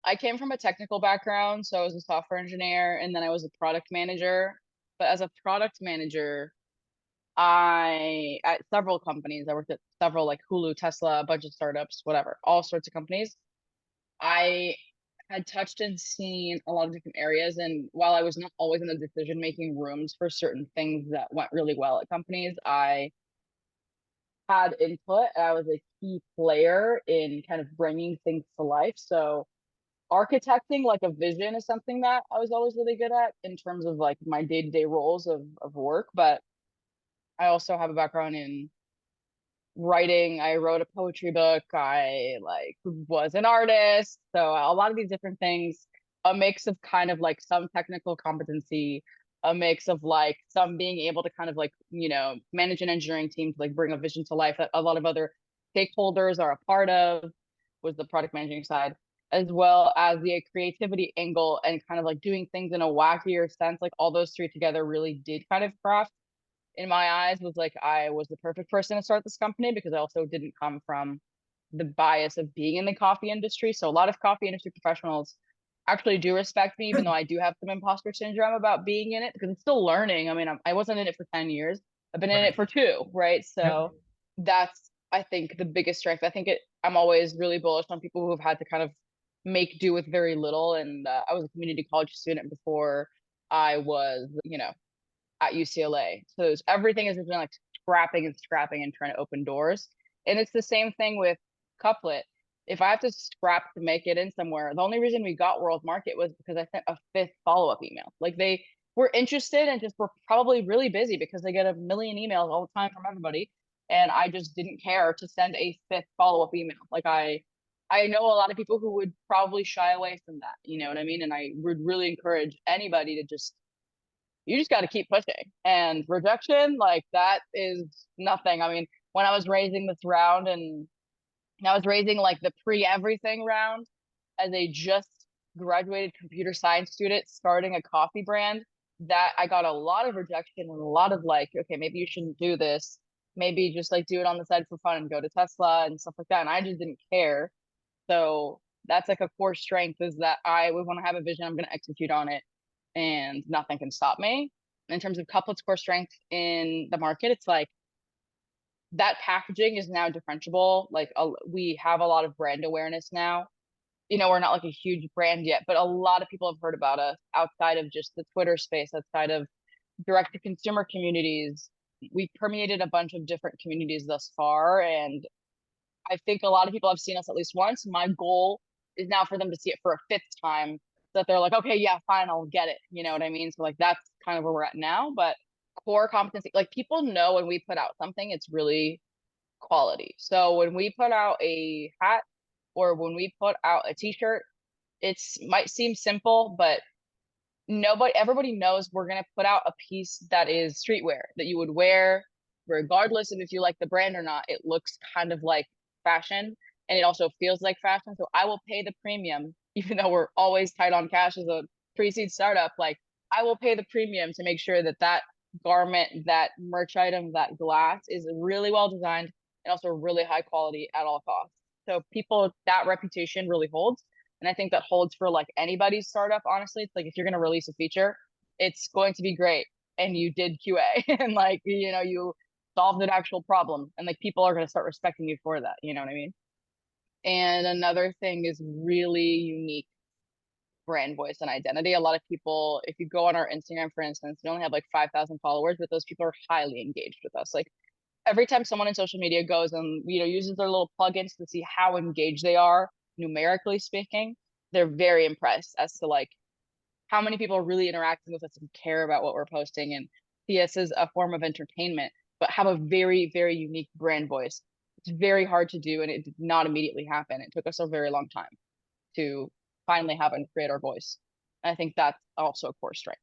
I came from a technical background, so I was a software engineer and then I was a product manager. But as a product manager, I at several companies, I worked at several like Hulu, Tesla, a bunch of startups, whatever, all sorts of companies. I had touched and seen a lot of different areas. And while I was not always in the decision-making rooms for certain things that went really well at companies, I had input. I was a key player in kind of bringing things to life. So architecting like a vision is something that I was always really good at in terms of like my day-to-day roles of work. But I also have a background in writing. I wrote a poetry book. I like was an artist. So a lot of these different things, a mix of kind of like some technical competency, a mix of like some being able to kind of like, manage an engineering team to like bring a vision to life that a lot of other stakeholders are a part of, was the product managing side, as well as the creativity angle and kind of like doing things in a wackier sense. Like all those three together really did kind of craft in my eyes was like I was the perfect person to start this company because I also didn't come from the bias of being in the coffee industry. So a lot of coffee industry professionals actually do respect me, even though I do have some imposter syndrome about being in it because I'm still learning. I mean, I wasn't in it for 10 years. I've been in it Right. for two, right? Yep. So that's, I think, the biggest strength. I'm always really bullish on people who have had to kind of make do with very little. And I was a community college student before I was, at UCLA. So everything has been like scrapping and scrapping and trying to open doors. And it's the same thing with Couplet. If I have to scrap to make it in somewhere, the only reason we got World Market was because I sent a fifth follow-up email. Like they were interested and just were probably really busy because they get a million emails all the time from everybody. And I just didn't care to send a fifth follow-up email. Like I know a lot of people who would probably shy away from that. You know what I mean? And I would really encourage anybody to just you just got to keep pushing. And rejection, like that is nothing. I mean, when I was raising this round and I was raising like the pre everything round as a just graduated computer science student starting a coffee brand, that I got a lot of rejection and a lot of like, okay, maybe you shouldn't do this. Maybe just like do it on the side for fun and go to Tesla and stuff like that. And I just didn't care. So that's like a core strength is that I would want to have a vision, I'm going to execute on it, and nothing can stop me. In terms of Couplet's core strength in the market, it's like that packaging is now differentiable. Like we have a lot of brand awareness now. We're not like a huge brand yet, but a lot of people have heard about us outside of just the Twitter space, outside of direct to consumer communities. We've permeated a bunch of different communities thus far, and I think a lot of people have seen us at least once. My goal is now for them to see it for a fifth time so that they're like, okay, yeah, fine, I'll get it. You know what I mean? So like that's kind of where we're at now. But core competency, like people know when we put out something, it's really quality. So when we put out a hat or when we put out a t-shirt, it's might seem simple, but everybody knows we're gonna put out a piece that is streetwear that you would wear regardless of if you like the brand or not. It looks kind of like fashion and it also feels like fashion. So I will pay the premium, even though we're always tight on cash as a pre-seed startup. Like I will pay the premium to make sure that that garment, that merch item, that glass is really well designed and also really high quality at all costs. So people, that reputation really holds. And I think that holds for like anybody's startup, honestly. It's like if you're going to release a feature, it's going to be great. And you did QA and like, you solved an actual problem. And like people are going to start respecting you for that. You know what I mean? And another thing is really unique brand voice and identity. A lot of people, if you go on our Instagram, for instance, we only have like 5,000 followers, but those people are highly engaged with us. Like every time someone in social media goes and uses their little plugins to see how engaged they are numerically speaking, they're very impressed as to like how many people are really interacting with us and care about what we're posting and see us as a form of entertainment, but have a very, very unique brand voice. It's very hard to do and it did not immediately happen. It took us a very long time to finally have and create our voice. And I think that's also a core strength.